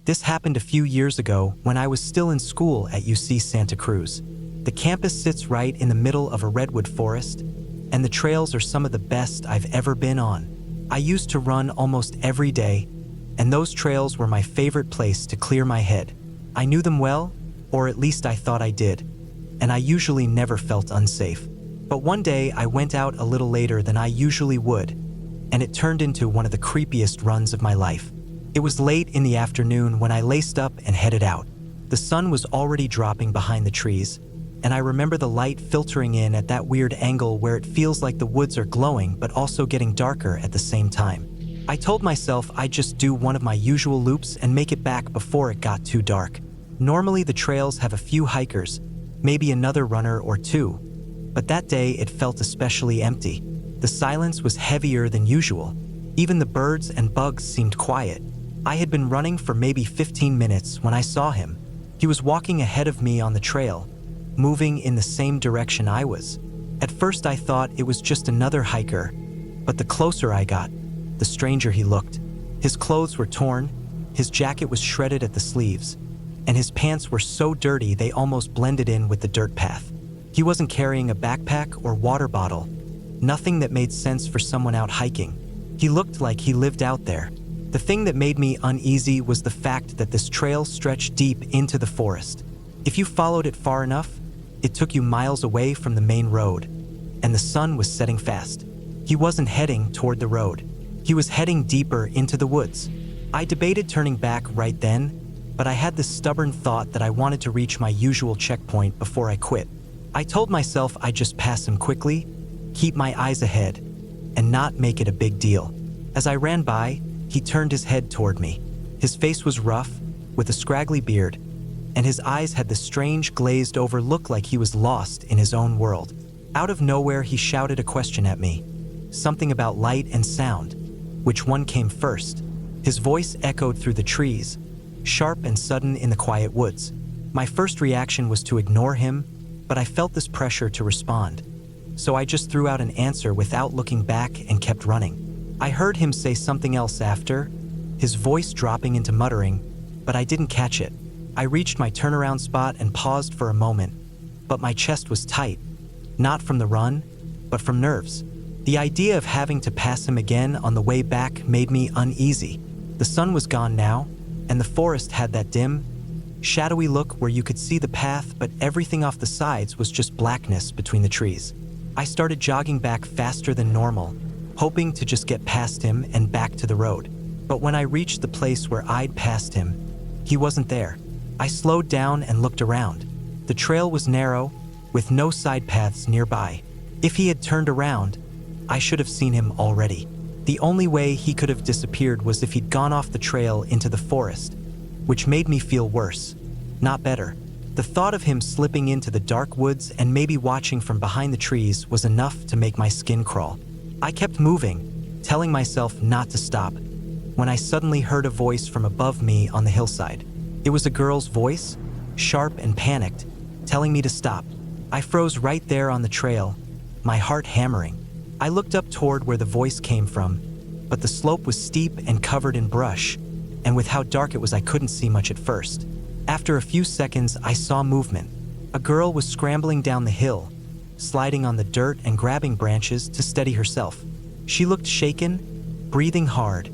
This happened a few years ago when I was still in school at UC Santa Cruz. The campus sits right in the middle of a redwood forest, and the trails are some of the best I've ever been on. I used to run almost every day, and those trails were my favorite place to clear my head. I knew them well, or at least I thought I did, and I usually never felt unsafe. But one day I went out a little later than I usually would, and it turned into one of the creepiest runs of my life. It was late in the afternoon when I laced up and headed out. The sun was already dropping behind the trees, and I remember the light filtering in at that weird angle where it feels like the woods are glowing but also getting darker at the same time. I told myself I'd just do one of my usual loops and make it back before it got too dark. Normally the trails have a few hikers, maybe another runner or two, but that day it felt especially empty. The silence was heavier than usual. Even the birds and bugs seemed quiet. I had been running for maybe 15 minutes when I saw him. He was walking ahead of me on the trail, moving in the same direction I was. At first I thought it was just another hiker, but the closer I got, the stranger he looked. His clothes were torn, his jacket was shredded at the sleeves, and his pants were so dirty they almost blended in with the dirt path. He wasn't carrying a backpack or water bottle, nothing that made sense for someone out hiking. He looked like he lived out there. The thing that made me uneasy was the fact that this trail stretched deep into the forest. If you followed it far enough, it took you miles away from the main road, and the sun was setting fast. He wasn't heading toward the road. He was heading deeper into the woods. I debated turning back right then, but I had this stubborn thought that I wanted to reach my usual checkpoint before I quit. I told myself I'd just pass him quickly, keep my eyes ahead, and not make it a big deal. As I ran by, he turned his head toward me. His face was rough, with a scraggly beard, and his eyes had the strange glazed-over look like he was lost in his own world. Out of nowhere, he shouted a question at me, something about light and sound. Which one came first? His voice echoed through the trees, sharp and sudden in the quiet woods. My first reaction was to ignore him, but I felt this pressure to respond. So I just threw out an answer without looking back and kept running. I heard him say something else after, his voice dropping into muttering, but I didn't catch it. I reached my turnaround spot and paused for a moment, but my chest was tight, not from the run, but from nerves. The idea of having to pass him again on the way back made me uneasy. The sun was gone now, and the forest had that dim, shadowy look where you could see the path, but everything off the sides was just blackness between the trees. I started jogging back faster than normal, hoping to just get past him and back to the road. But when I reached the place where I'd passed him, he wasn't there. I slowed down and looked around. The trail was narrow, with no side paths nearby. If he had turned around, I should have seen him already. The only way he could have disappeared was if he'd gone off the trail into the forest, which made me feel worse, not better. The thought of him slipping into the dark woods and maybe watching from behind the trees was enough to make my skin crawl. I kept moving, telling myself not to stop, when I suddenly heard a voice from above me on the hillside. It was a girl's voice, sharp and panicked, telling me to stop. I froze right there on the trail, my heart hammering. I looked up toward where the voice came from, but the slope was steep and covered in brush, and with how dark it was I couldn't see much at first. After a few seconds, I saw movement. A girl was scrambling down the hill, sliding on the dirt and grabbing branches to steady herself. She looked shaken, breathing hard,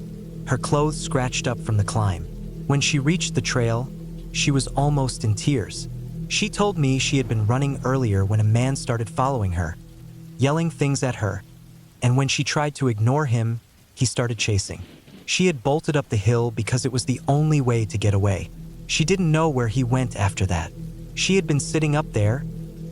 her clothes scratched up from the climb. When she reached the trail, she was almost in tears. She told me she had been running earlier when a man started following her, yelling things at her, and when she tried to ignore him, he started chasing. She had bolted up the hill because it was the only way to get away. She didn't know where he went after that. She had been sitting up there,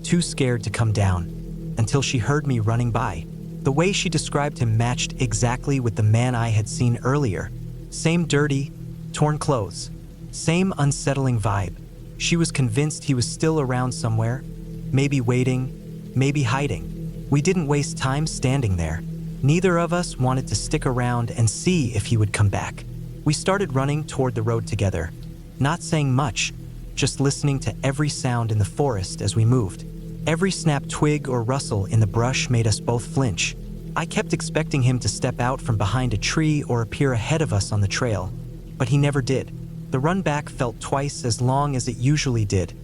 too scared to come down, until she heard me running by. The way she described him matched exactly with the man I had seen earlier. Same dirty, torn clothes, same unsettling vibe. She was convinced he was still around somewhere, maybe waiting, maybe hiding. We didn't waste time standing there. Neither of us wanted to stick around and see if he would come back. We started running toward the road together, not saying much, just listening to every sound in the forest as we moved. Every snapped twig or rustle in the brush made us both flinch. I kept expecting him to step out from behind a tree or appear ahead of us on the trail, but he never did. The run back felt twice as long as it usually did,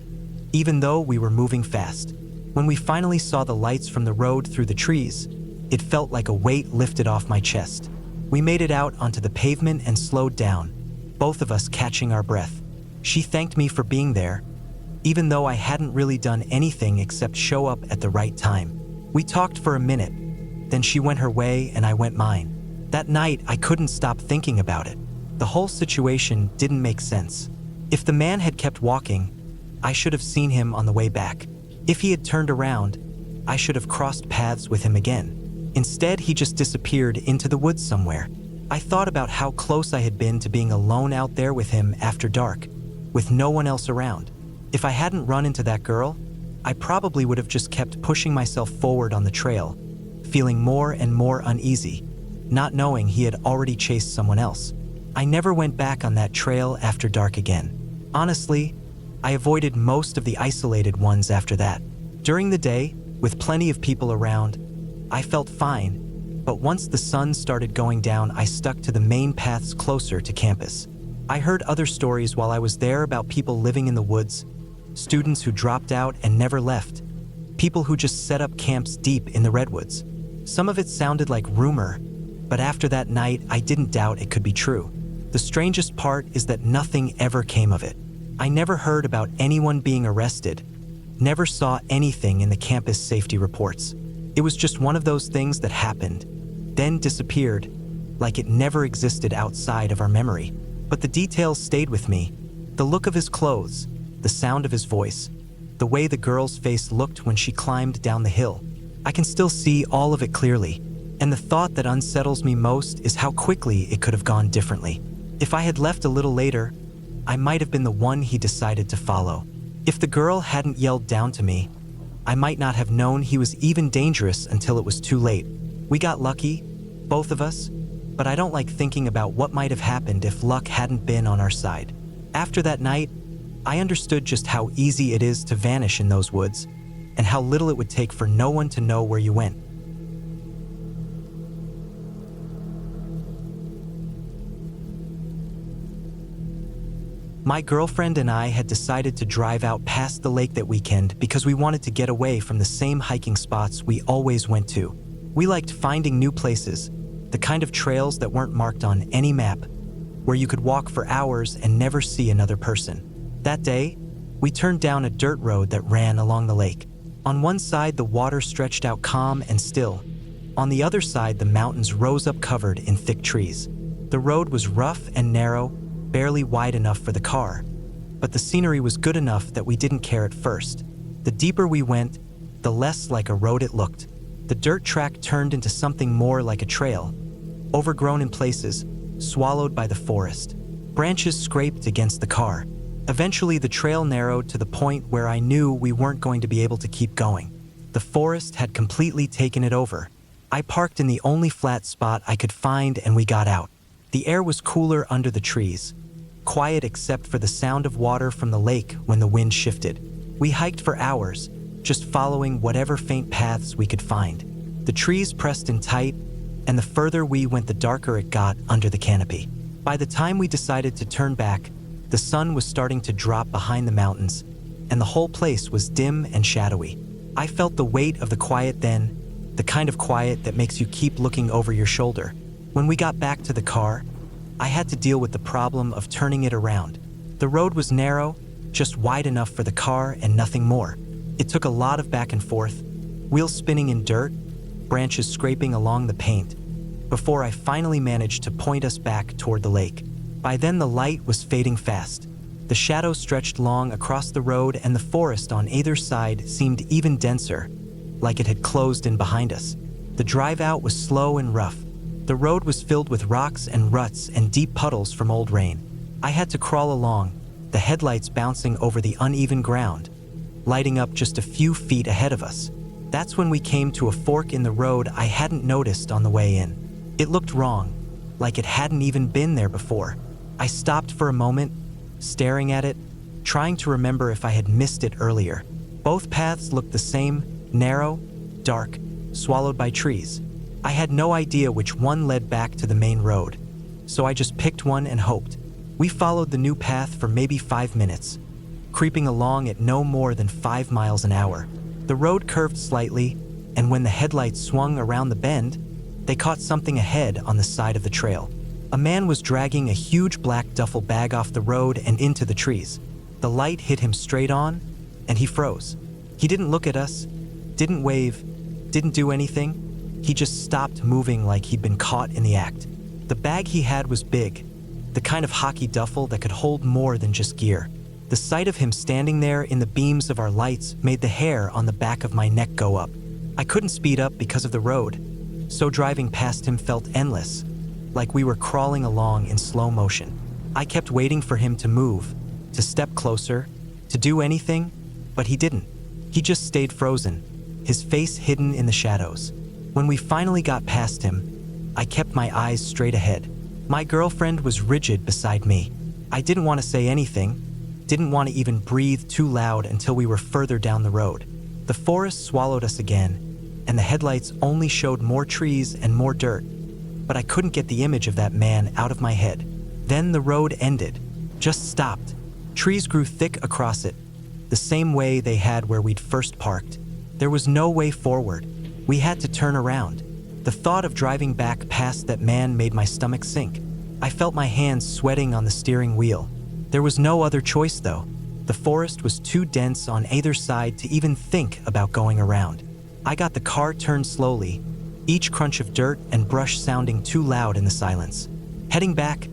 even though we were moving fast. When we finally saw the lights from the road through the trees, it felt like a weight lifted off my chest. We made it out onto the pavement and slowed down, both of us catching our breath. She thanked me for being there, even though I hadn't really done anything except show up at the right time. We talked for a minute, then she went her way and I went mine. That night, I couldn't stop thinking about it. The whole situation didn't make sense. If the man had kept walking, I should have seen him on the way back. If he had turned around, I should have crossed paths with him again. Instead, he just disappeared into the woods somewhere. I thought about how close I had been to being alone out there with him after dark, with no one else around. If I hadn't run into that girl, I probably would have just kept pushing myself forward on the trail, feeling more and more uneasy, not knowing he had already chased someone else. I never went back on that trail after dark again. Honestly, I avoided most of the isolated ones after that. During the day, with plenty of people around, I felt fine, but once the sun started going down, I stuck to the main paths closer to campus. I heard other stories while I was there about people living in the woods, students who dropped out and never left, people who just set up camps deep in the redwoods. Some of it sounded like rumor, but after that night, I didn't doubt it could be true. The strangest part is that nothing ever came of it. I never heard about anyone being arrested, never saw anything in the campus safety reports. It was just one of those things that happened, then disappeared, like it never existed outside of our memory. But the details stayed with me. The look of his clothes, the sound of his voice, the way the girl's face looked when she climbed down the hill. I can still see all of it clearly, and the thought that unsettles me most is how quickly it could have gone differently. If I had left a little later, I might have been the one he decided to follow. If the girl hadn't yelled down to me, I might not have known he was even dangerous until it was too late. We got lucky, both of us, but I don't like thinking about what might have happened if luck hadn't been on our side. After that night, I understood just how easy it is to vanish in those woods, and how little it would take for no one to know where you went. My girlfriend and I had decided to drive out past the lake that weekend because we wanted to get away from the same hiking spots we always went to. We liked finding new places, the kind of trails that weren't marked on any map, where you could walk for hours and never see another person. That day, we turned down a dirt road that ran along the lake. On one side, the water stretched out calm and still. On the other side, the mountains rose up covered in thick trees. The road was rough and narrow, barely wide enough for the car, but the scenery was good enough that we didn't care at first. The deeper we went, the less like a road it looked. The dirt track turned into something more like a trail, overgrown in places, swallowed by the forest. Branches scraped against the car. Eventually, the trail narrowed to the point where I knew we weren't going to be able to keep going. The forest had completely taken it over. I parked in the only flat spot I could find and we got out. The air was cooler under the trees, quiet except for the sound of water from the lake when the wind shifted. We hiked for hours, just following whatever faint paths we could find. The trees pressed in tight, and the further we went, the darker it got under the canopy. By the time we decided to turn back, the sun was starting to drop behind the mountains, and the whole place was dim and shadowy. I felt the weight of the quiet then, the kind of quiet that makes you keep looking over your shoulder. When we got back to the car, I had to deal with the problem of turning it around. The road was narrow, just wide enough for the car and nothing more. It took a lot of back and forth, wheels spinning in dirt, branches scraping along the paint, before I finally managed to point us back toward the lake. By then the light was fading fast. The shadows stretched long across the road and the forest on either side seemed even denser, like it had closed in behind us. The drive out was slow and rough. The road was filled with rocks and ruts and deep puddles from old rain. I had to crawl along, the headlights bouncing over the uneven ground, lighting up just a few feet ahead of us. That's when we came to a fork in the road I hadn't noticed on the way in. It looked wrong, like it hadn't even been there before. I stopped for a moment, staring at it, trying to remember if I had missed it earlier. Both paths looked the same, narrow, dark, swallowed by trees. I had no idea which one led back to the main road, so I just picked one and hoped. We followed the new path for maybe 5 minutes, creeping along at no more than 5 miles an hour. The road curved slightly, and when the headlights swung around the bend, they caught something ahead on the side of the trail. A man was dragging a huge black duffel bag off the road and into the trees. The light hit him straight on, and he froze. He didn't look at us, didn't wave, didn't do anything. He just stopped moving like he'd been caught in the act. The bag he had was big, the kind of hockey duffel that could hold more than just gear. The sight of him standing there in the beams of our lights made the hair on the back of my neck go up. I couldn't speed up because of the road, so driving past him felt endless, like we were crawling along in slow motion. I kept waiting for him to move, to step closer, to do anything, but he didn't. He just stayed frozen, his face hidden in the shadows. When we finally got past him, I kept my eyes straight ahead. My girlfriend was rigid beside me. I didn't want to say anything, didn't want to even breathe too loud until we were further down the road. The forest swallowed us again, and the headlights only showed more trees and more dirt, but I couldn't get the image of that man out of my head. Then the road ended, just stopped. Trees grew thick across it, the same way they had where we'd first parked. There was no way forward. We had to turn around. The thought of driving back past that man made my stomach sink. I felt my hands sweating on the steering wheel. There was no other choice, though. The forest was too dense on either side to even think about going around. I got the car turned slowly, each crunch of dirt and brush sounding too loud in the silence. Heading back,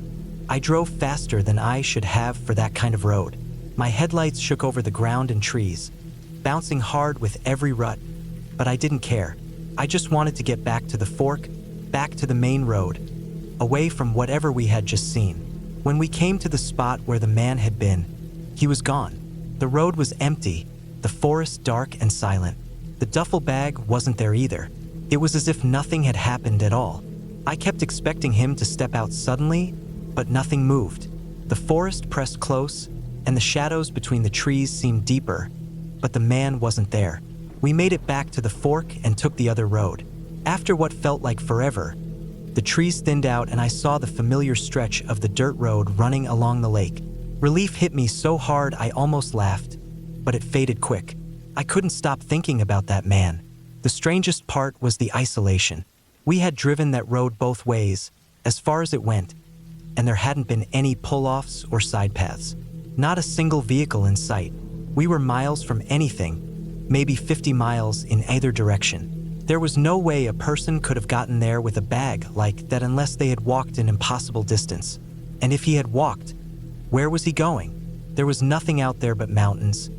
I drove faster than I should have for that kind of road. My headlights shook over the ground and trees, bouncing hard with every rut, but I didn't care. I just wanted to get back to the fork, back to the main road, away from whatever we had just seen. When we came to the spot where the man had been, he was gone. The road was empty, the forest dark and silent. The duffel bag wasn't there either. It was as if nothing had happened at all. I kept expecting him to step out suddenly, but nothing moved. The forest pressed close, and the shadows between the trees seemed deeper, but the man wasn't there. We made it back to the fork and took the other road. After what felt like forever, the trees thinned out and I saw the familiar stretch of the dirt road running along the lake. Relief hit me so hard I almost laughed, but it faded quick. I couldn't stop thinking about that man. The strangest part was the isolation. We had driven that road both ways, as far as it went, and there hadn't been any pull-offs or side paths. Not a single vehicle in sight. We were miles from anything, maybe 50 miles in either direction. There was no way a person could have gotten there with a bag like that unless they had walked an impossible distance. And if he had walked, where was he going? There was nothing out there but mountains,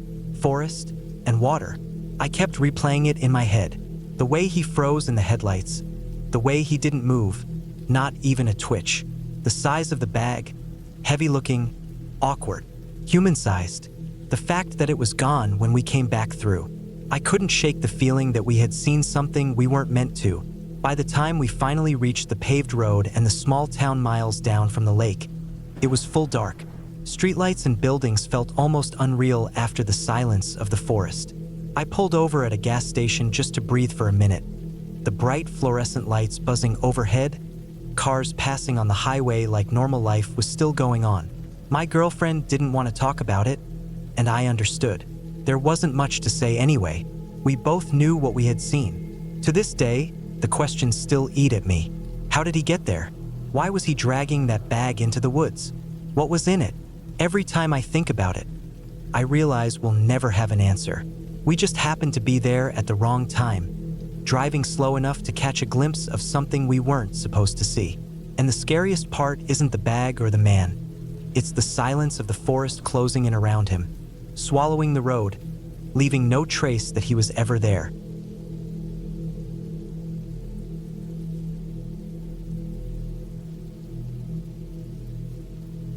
forest, and water. I kept replaying it in my head. The way he froze in the headlights, the way he didn't move, not even a twitch. The size of the bag, heavy-looking, awkward, human-sized. The fact that it was gone when we came back through. I couldn't shake the feeling that we had seen something we weren't meant to. By the time we finally reached the paved road and the small town miles down from the lake, it was full dark. Streetlights and buildings felt almost unreal after the silence of the forest. I pulled over at a gas station just to breathe for a minute. The bright fluorescent lights buzzing overhead, cars passing on the highway like normal life was still going on. My girlfriend didn't want to talk about it, and I understood. There wasn't much to say anyway. We both knew what we had seen. To this day, the questions still eat at me. How did he get there? Why was he dragging that bag into the woods? What was in it? Every time I think about it, I realize we'll never have an answer. We just happened to be there at the wrong time, driving slow enough to catch a glimpse of something we weren't supposed to see. And the scariest part isn't the bag or the man. It's the silence of the forest closing in around him, swallowing the road, leaving no trace that he was ever there.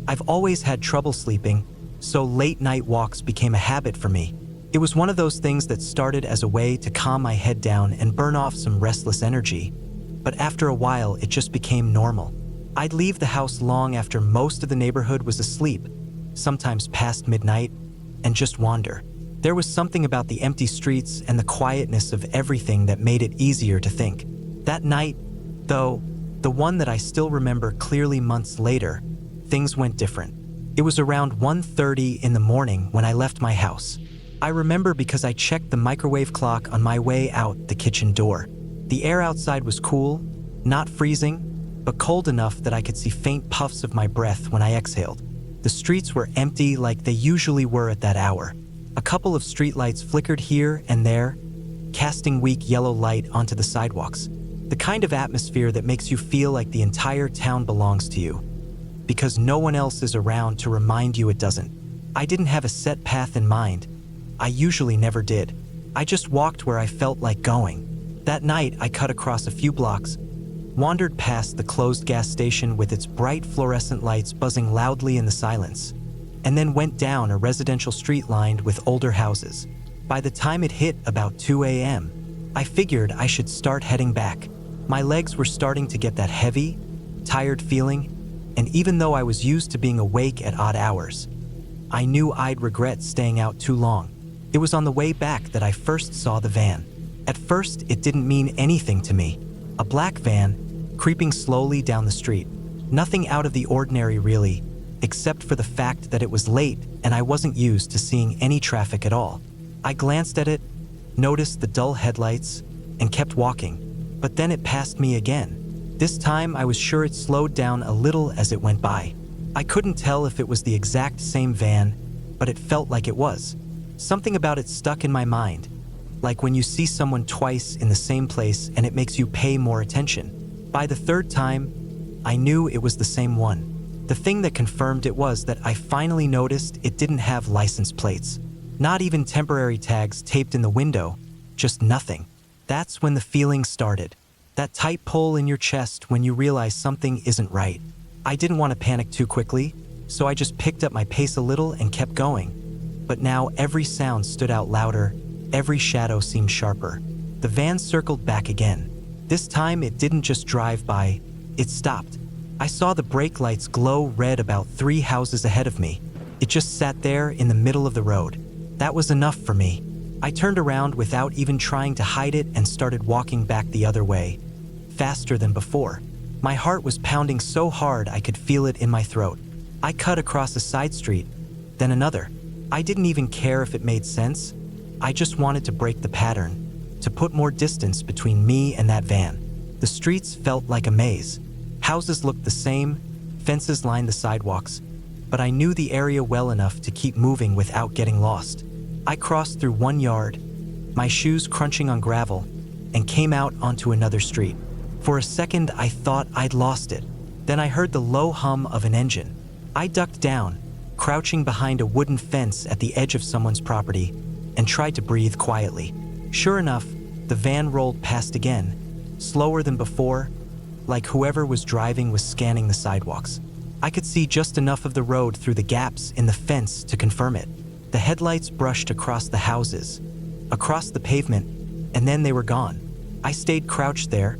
I've always had trouble sleeping, so late-night walks became a habit for me. It was one of those things that started as a way to calm my head down and burn off some restless energy, but after a while it just became normal. I'd leave the house long after most of the neighborhood was asleep, sometimes past midnight, and just wander. There was something about the empty streets and the quietness of everything that made it easier to think. That night, though, the one that I still remember clearly months later, things went different. It was around 1:30 in the morning when I left my house. I remember because I checked the microwave clock on my way out the kitchen door. The air outside was cool, not freezing, but cold enough that I could see faint puffs of my breath when I exhaled. The streets were empty like they usually were at that hour. A couple of streetlights flickered here and there, casting weak yellow light onto the sidewalks. The kind of atmosphere that makes you feel like the entire town belongs to you, because no one else is around to remind you it doesn't. I didn't have a set path in mind. I usually never did. I just walked where I felt like going. That night, I cut across a few blocks, wandered past the closed gas station with its bright fluorescent lights buzzing loudly in the silence, and then went down a residential street lined with older houses. By the time it hit about 2 a.m., I figured I should start heading back. My legs were starting to get that heavy, tired feeling, and even though I was used to being awake at odd hours, I knew I'd regret staying out too long. It was on the way back that I first saw the van. At first, it didn't mean anything to me. A black van, creeping slowly down the street. Nothing out of the ordinary really, except for the fact that it was late and I wasn't used to seeing any traffic at all. I glanced at it, noticed the dull headlights, and kept walking. But then it passed me again. This time I was sure it slowed down a little as it went by. I couldn't tell if it was the exact same van, but it felt like it was. Something about it stuck in my mind, like when you see someone twice in the same place and it makes you pay more attention. By the third time, I knew it was the same one. The thing that confirmed it was that I finally noticed it didn't have license plates. Not even temporary tags taped in the window, just nothing. That's when the feeling started. That tight pull in your chest when you realize something isn't right. I didn't want to panic too quickly, so I just picked up my pace a little and kept going. But now every sound stood out louder, every shadow seemed sharper. The van circled back again. This time it didn't just drive by, it stopped. I saw the brake lights glow red about 3 houses ahead of me. It just sat there in the middle of the road. That was enough for me. I turned around without even trying to hide it and started walking back the other way, faster than before. My heart was pounding so hard I could feel it in my throat. I cut across a side street, then another. I didn't even care if it made sense. I just wanted to break the pattern, to put more distance between me and that van. The streets felt like a maze. Houses looked the same, fences lined the sidewalks, but I knew the area well enough to keep moving without getting lost. I crossed through one yard, my shoes crunching on gravel, and came out onto another street. For a second, I thought I'd lost it. Then I heard the low hum of an engine. I ducked down, crouching behind a wooden fence at the edge of someone's property, and tried to breathe quietly. Sure enough, the van rolled past again, slower than before, like whoever was driving was scanning the sidewalks. I could see just enough of the road through the gaps in the fence to confirm it. The headlights brushed across the houses, across the pavement, and then they were gone. I stayed crouched there,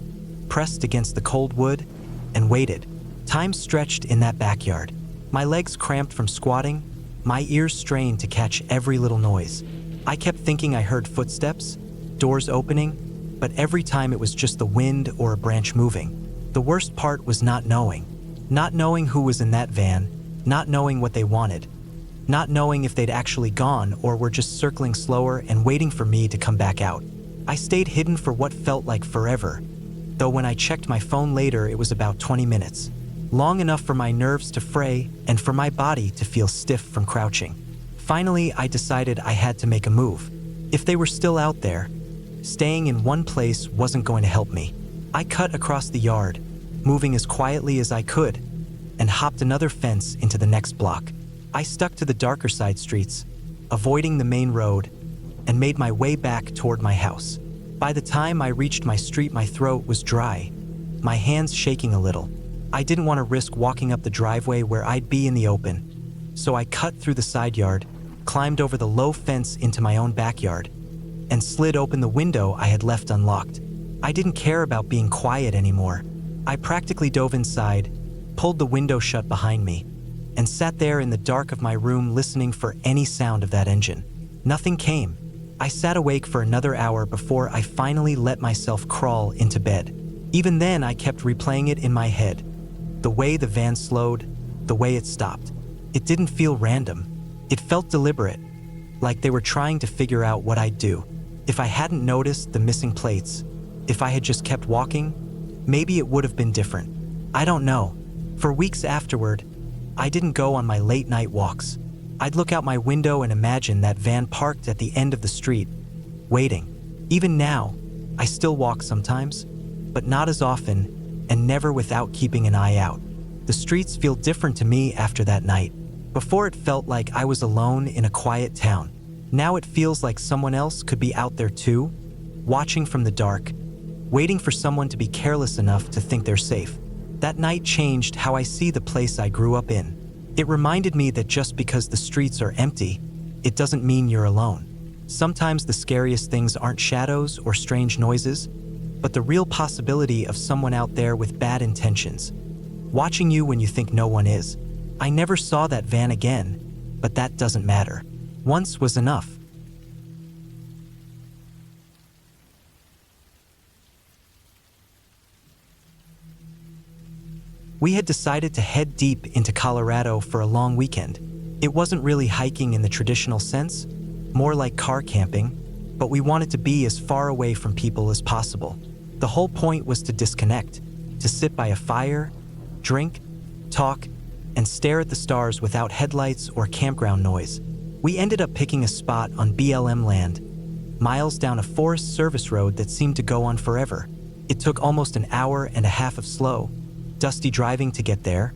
pressed against the cold wood, and waited. Time stretched in that backyard. My legs cramped from squatting, my ears strained to catch every little noise. I kept thinking I heard footsteps, doors opening, but every time it was just the wind or a branch moving. The worst part was not knowing who was in that van, not knowing what they wanted, not knowing if they'd actually gone or were just circling slower and waiting for me to come back out. I stayed hidden for what felt like forever, though when I checked my phone later it was about 20 minutes. Long enough for my nerves to fray and for my body to feel stiff from crouching. Finally, I decided I had to make a move. If they were still out there, staying in one place wasn't going to help me. I cut across the yard, moving as quietly as I could, and hopped another fence into the next block. I stuck to the darker side streets, avoiding the main road, and made my way back toward my house. By the time I reached my street, my throat was dry, my hands shaking a little. I didn't want to risk walking up the driveway where I'd be in the open, so I cut through the side yard, climbed over the low fence into my own backyard, and slid open the window I had left unlocked. I didn't care about being quiet anymore. I practically dove inside, pulled the window shut behind me, and sat there in the dark of my room listening for any sound of that engine. Nothing came. I sat awake for another hour before I finally let myself crawl into bed. Even then, I kept replaying it in my head. The way the van slowed, the way it stopped. It didn't feel random. It felt deliberate, like they were trying to figure out what I'd do. If I hadn't noticed the missing plates, if I had just kept walking, maybe it would have been different. I don't know. For weeks afterward, I didn't go on my late night walks. I'd look out my window and imagine that van parked at the end of the street, waiting. Even now, I still walk sometimes, but not as often and never without keeping an eye out. The streets feel different to me after that night. Before it felt like I was alone in a quiet town. Now it feels like someone else could be out there too, watching from the dark, waiting for someone to be careless enough to think they're safe. That night changed how I see the place I grew up in. It reminded me that just because the streets are empty, it doesn't mean you're alone. Sometimes the scariest things aren't shadows or strange noises, but the real possibility of someone out there with bad intentions, watching you when you think no one is. I never saw that van again, but that doesn't matter. Once was enough. We had decided to head deep into Colorado for a long weekend. It wasn't really hiking in the traditional sense, more like car camping, but we wanted to be as far away from people as possible. The whole point was to disconnect, to sit by a fire, drink, talk, and stare at the stars without headlights or campground noise. We ended up picking a spot on BLM land, miles down a Forest Service road that seemed to go on forever. It took almost an hour and a half of slow, dusty driving to get there,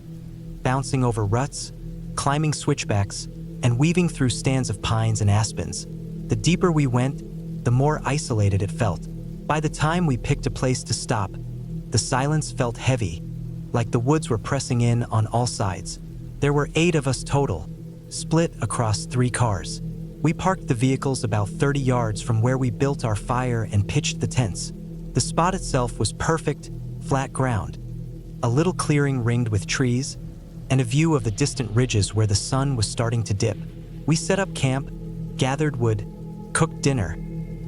bouncing over ruts, climbing switchbacks, and weaving through stands of pines and aspens. The deeper we went, the more isolated it felt. By the time we picked a place to stop, the silence felt heavy, like the woods were pressing in on all sides. There were 8 of us total, split across 3 cars. We parked the vehicles about 30 yards from where we built our fire and pitched the tents. The spot itself was perfect, flat ground, a little clearing ringed with trees, and a view of the distant ridges where the sun was starting to dip. We set up camp, gathered wood, cooked dinner,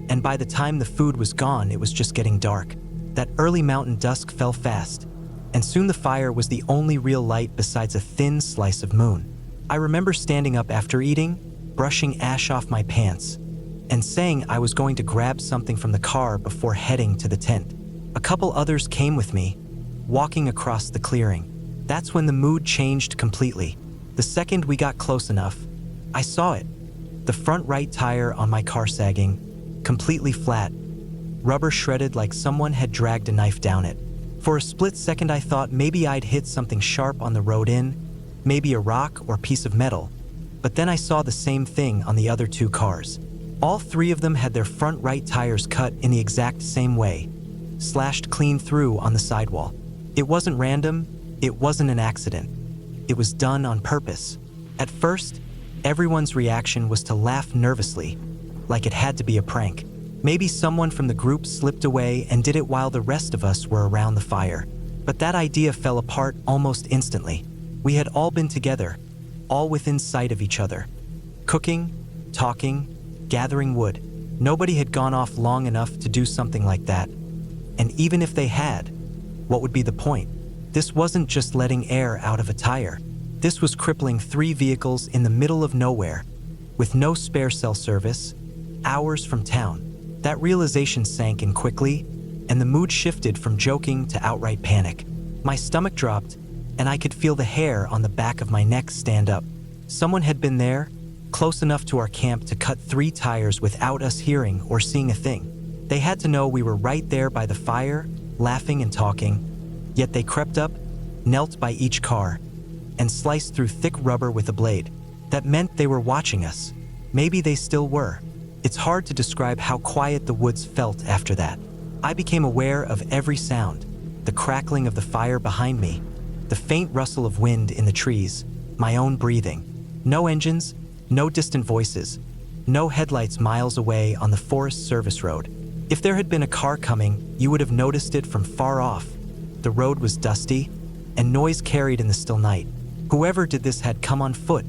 and by the time the food was gone, it was just getting dark. That early mountain dusk fell fast, and soon the fire was the only real light besides a thin slice of moon. I remember standing up after eating, brushing ash off my pants, and saying I was going to grab something from the car before heading to the tent. A couple others came with me, walking across the clearing. That's when the mood changed completely. The second we got close enough, I saw it. The front right tire on my car sagging, completely flat, rubber shredded like someone had dragged a knife down it. For a split second I thought maybe I'd hit something sharp on the road in, maybe a rock or piece of metal, but then I saw the same thing on the other 2 cars. All 3 of them had their front right tires cut in the exact same way, slashed clean through on the sidewall. It wasn't random, it wasn't an accident. It was done on purpose. At first, everyone's reaction was to laugh nervously, like it had to be a prank. Maybe someone from the group slipped away and did it while the rest of us were around the fire. But that idea fell apart almost instantly. We had all been together, all within sight of each other, cooking, talking, gathering wood. Nobody had gone off long enough to do something like that. And even if they had, what would be the point? This wasn't just letting air out of a tire. This was crippling 3 vehicles in the middle of nowhere, with no spare cell service, hours from town. That realization sank in quickly, and the mood shifted from joking to outright panic. My stomach dropped, and I could feel the hair on the back of my neck stand up. Someone had been there, close enough to our camp to cut 3 tires without us hearing or seeing a thing. They had to know we were right there by the fire, laughing and talking, yet they crept up, knelt by each car, and sliced through thick rubber with a blade. That meant they were watching us. Maybe they still were. It's hard to describe how quiet the woods felt after that. I became aware of every sound, the crackling of the fire behind me, the faint rustle of wind in the trees, my own breathing. No engines, no distant voices, no headlights miles away on the Forest Service road. If there had been a car coming, you would have noticed it from far off. The road was dusty, and noise carried in the still night. Whoever did this had come on foot,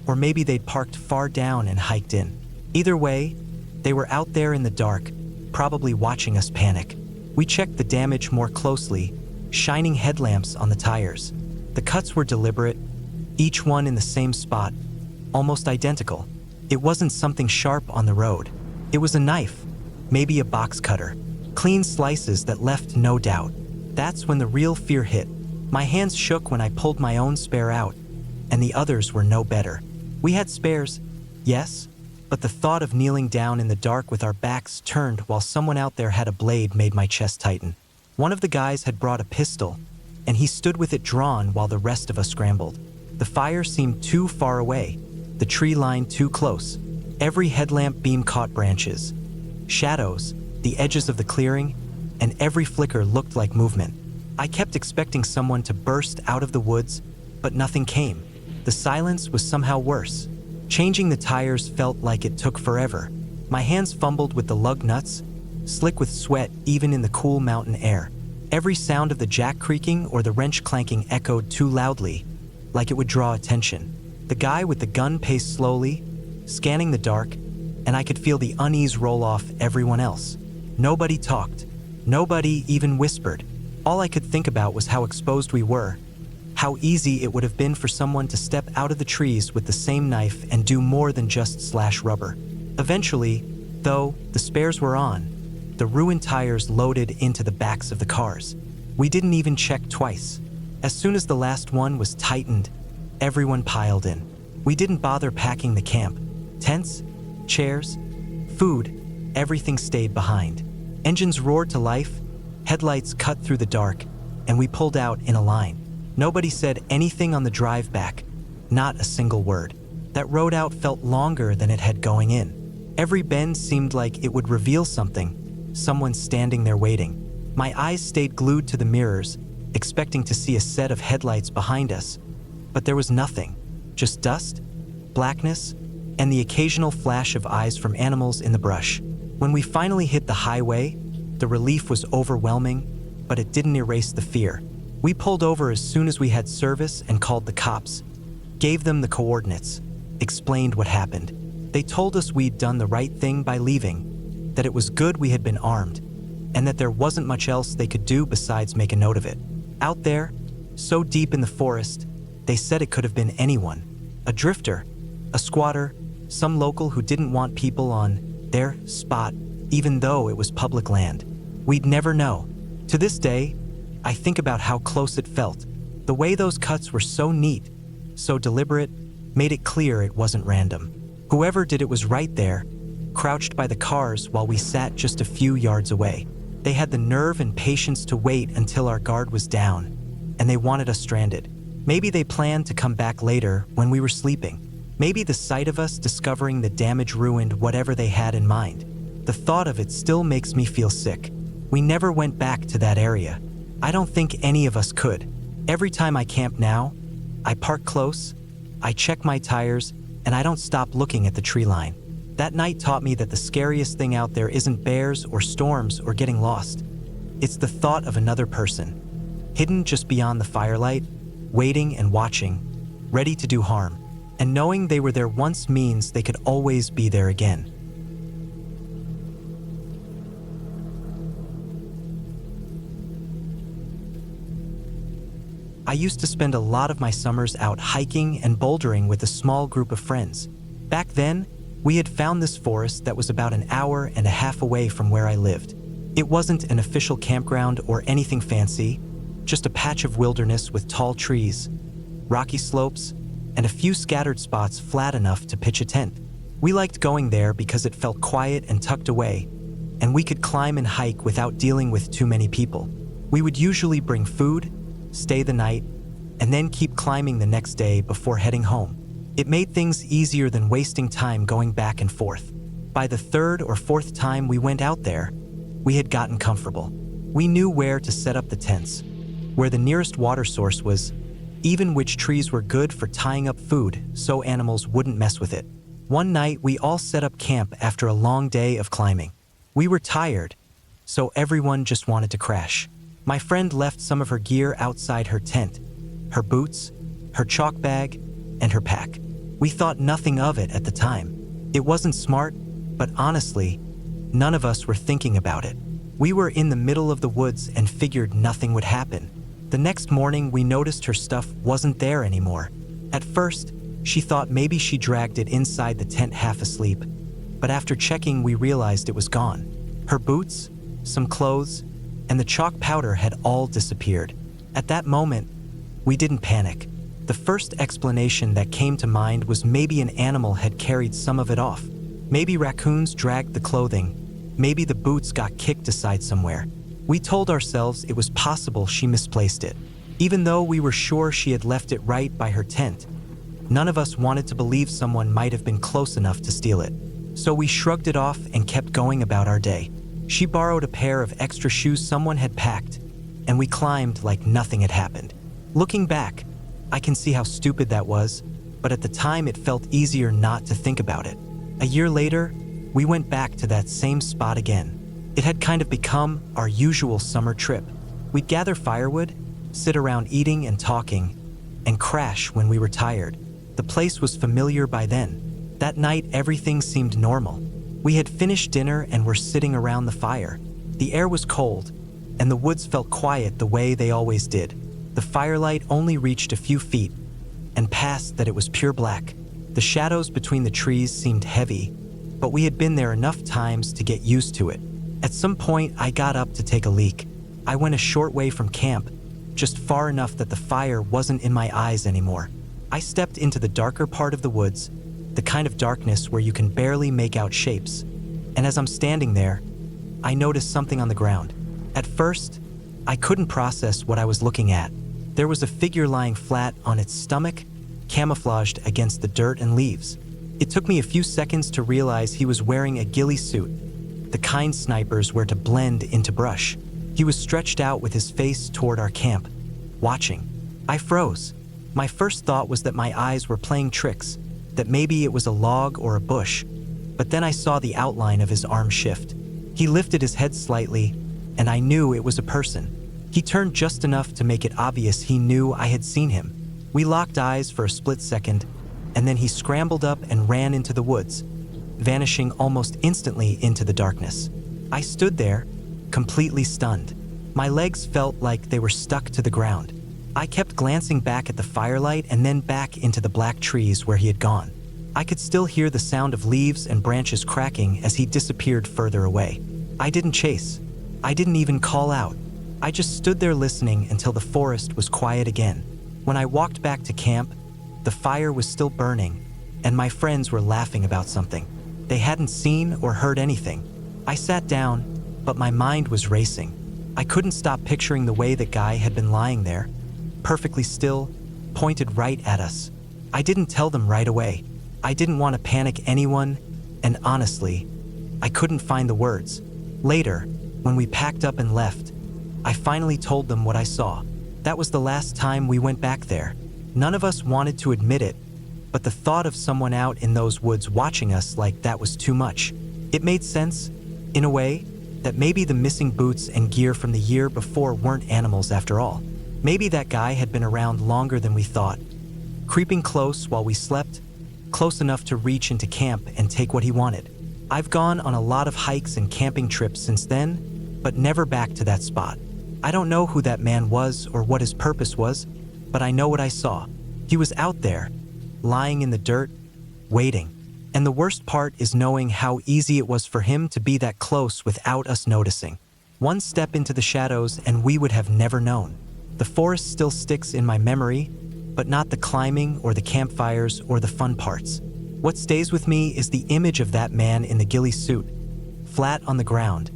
or maybe they'd parked far down and hiked in. Either way, they were out there in the dark, probably watching us panic. We checked the damage more closely, shining headlamps on the tires. The cuts were deliberate, each one in the same spot, almost identical. It wasn't something sharp on the road. It was a knife, maybe a box cutter. Clean slices that left no doubt. That's when the real fear hit. My hands shook when I pulled my own spare out, and the others were no better. We had spares, yes, but the thought of kneeling down in the dark with our backs turned while someone out there had a blade made my chest tighten. One of the guys had brought a pistol, and he stood with it drawn while the rest of us scrambled. The fire seemed too far away, the tree line too close. Every headlamp beam caught branches, shadows, the edges of the clearing, and every flicker looked like movement. I kept expecting someone to burst out of the woods, but nothing came. The silence was somehow worse. Changing the tires felt like it took forever. My hands fumbled with the lug nuts, slick with sweat even in the cool mountain air. Every sound of the jack creaking or the wrench clanking echoed too loudly, like it would draw attention. The guy with the gun paced slowly, scanning the dark, and I could feel the unease roll off everyone else. Nobody talked. Nobody even whispered. All I could think about was how exposed we were, how easy it would have been for someone to step out of the trees with the same knife and do more than just slash rubber. Eventually, though, the spares were on, the ruined tires loaded into the backs of the cars. We didn't even check twice. As soon as the last one was tightened, everyone piled in. We didn't bother packing the camp. Tents, chairs, food, everything stayed behind. Engines roared to life, headlights cut through the dark, and we pulled out in a line. Nobody said anything on the drive back, not a single word. That road out felt longer than it had going in. Every bend seemed like it would reveal something, someone standing there waiting. My eyes stayed glued to the mirrors, expecting to see a set of headlights behind us, but there was nothing, just dust, blackness, and the occasional flash of eyes from animals in the brush. When we finally hit the highway, the relief was overwhelming, but it didn't erase the fear. We pulled over as soon as we had service and called the cops, gave them the coordinates, explained what happened. They told us we'd done the right thing by leaving, that it was good we had been armed, and that there wasn't much else they could do besides make a note of it. Out there, so deep in the forest, they said it could have been anyone. A drifter, a squatter, some local who didn't want people on their spot, even though it was public land. We'd never know. To this day, I think about how close it felt. The way those cuts were so neat, so deliberate, made it clear it wasn't random. Whoever did it was right there, crouched by the cars while we sat just a few yards away. They had the nerve and patience to wait until our guard was down, and they wanted us stranded. Maybe they planned to come back later when we were sleeping. Maybe the sight of us discovering the damage ruined whatever they had in mind. The thought of it still makes me feel sick. We never went back to that area. I don't think any of us could. Every time I camp now, I park close, I check my tires, and I don't stop looking at the tree line. That night taught me that the scariest thing out there isn't bears or storms or getting lost. It's the thought of another person, hidden just beyond the firelight, waiting and watching, ready to do harm. And knowing they were there once means they could always be there again. I used to spend a lot of my summers out hiking and bouldering with a small group of friends. Back then, we had found this forest that was about an hour and a half away from where I lived. It wasn't an official campground or anything fancy, just a patch of wilderness with tall trees, rocky slopes, and a few scattered spots flat enough to pitch a tent. We liked going there because it felt quiet and tucked away, and we could climb and hike without dealing with too many people. We would usually bring food, stay the night, and then keep climbing the next day before heading home. It made things easier than wasting time going back and forth. By the third or fourth time we went out there, we had gotten comfortable. We knew where to set up the tents, where the nearest water source was, even which trees were good for tying up food so animals wouldn't mess with it. One night, we all set up camp after a long day of climbing. We were tired, so everyone just wanted to crash. My friend left some of her gear outside her tent, her boots, her chalk bag, and her pack. We thought nothing of it at the time. It wasn't smart, but honestly, none of us were thinking about it. We were in the middle of the woods and figured nothing would happen. The next morning, we noticed her stuff wasn't there anymore. At first, she thought maybe she dragged it inside the tent half asleep, but after checking, we realized it was gone. Her boots, some clothes, and the chalk powder had all disappeared. At that moment, we didn't panic. The first explanation that came to mind was maybe an animal had carried some of it off. Maybe raccoons dragged the clothing. Maybe the boots got kicked aside somewhere. We told ourselves it was possible she misplaced it. Even though we were sure she had left it right by her tent, none of us wanted to believe someone might have been close enough to steal it. So we shrugged it off and kept going about our day. She borrowed a pair of extra shoes someone had packed, and we climbed like nothing had happened. Looking back, I can see how stupid that was, but at the time it felt easier not to think about it. A year later, we went back to that same spot again. It had kind of become our usual summer trip. We'd gather firewood, sit around eating and talking, and crash when we were tired. The place was familiar by then. That night, everything seemed normal. We had finished dinner and were sitting around the fire. The air was cold, and the woods felt quiet the way they always did. The firelight only reached a few feet, and past that it was pure black. The shadows between the trees seemed heavy, but we had been there enough times to get used to it. At some point, I got up to take a leak. I went a short way from camp, just far enough that the fire wasn't in my eyes anymore. I stepped into the darker part of the woods, the kind of darkness where you can barely make out shapes. And as I'm standing there, I noticed something on the ground. At first, I couldn't process what I was looking at. There was a figure lying flat on its stomach, camouflaged against the dirt and leaves. It took me a few seconds to realize he was wearing a ghillie suit, the kind snipers wear to blend into brush. He was stretched out with his face toward our camp, watching. I froze. My first thought was that my eyes were playing tricks, that maybe it was a log or a bush. But then I saw the outline of his arm shift. He lifted his head slightly, and I knew it was a person. He turned just enough to make it obvious he knew I had seen him. We locked eyes for a split second, and then he scrambled up and ran into the woods, vanishing almost instantly into the darkness. I stood there, completely stunned. My legs felt like they were stuck to the ground. I kept glancing back at the firelight and then back into the black trees where he had gone. I could still hear the sound of leaves and branches cracking as he disappeared further away. I didn't chase. I didn't even call out. I just stood there listening until the forest was quiet again. When I walked back to camp, the fire was still burning, and my friends were laughing about something. They hadn't seen or heard anything. I sat down, but my mind was racing. I couldn't stop picturing the way the guy had been lying there, perfectly still, pointed right at us. I didn't tell them right away. I didn't want to panic anyone, and honestly, I couldn't find the words. Later, when we packed up and left, I finally told them what I saw. That was the last time we went back there. None of us wanted to admit it, but the thought of someone out in those woods watching us like that was too much. It made sense, in a way, that maybe the missing boots and gear from the year before weren't animals after all. Maybe that guy had been around longer than we thought, creeping close while we slept, close enough to reach into camp and take what he wanted. I've gone on a lot of hikes and camping trips since then, but never back to that spot. I don't know who that man was or what his purpose was, but I know what I saw. He was out there, lying in the dirt, waiting. And the worst part is knowing how easy it was for him to be that close without us noticing. One step into the shadows and we would have never known. The forest still sticks in my memory, but not the climbing or the campfires or the fun parts. What stays with me is the image of that man in the ghillie suit, flat on the ground,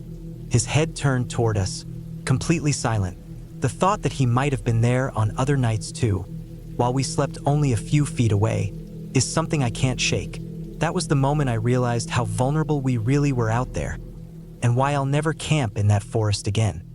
his head turned toward us, completely silent. The thought that he might have been there on other nights too, while we slept only a few feet away, is something I can't shake. That was the moment I realized how vulnerable we really were out there, and why I'll never camp in that forest again.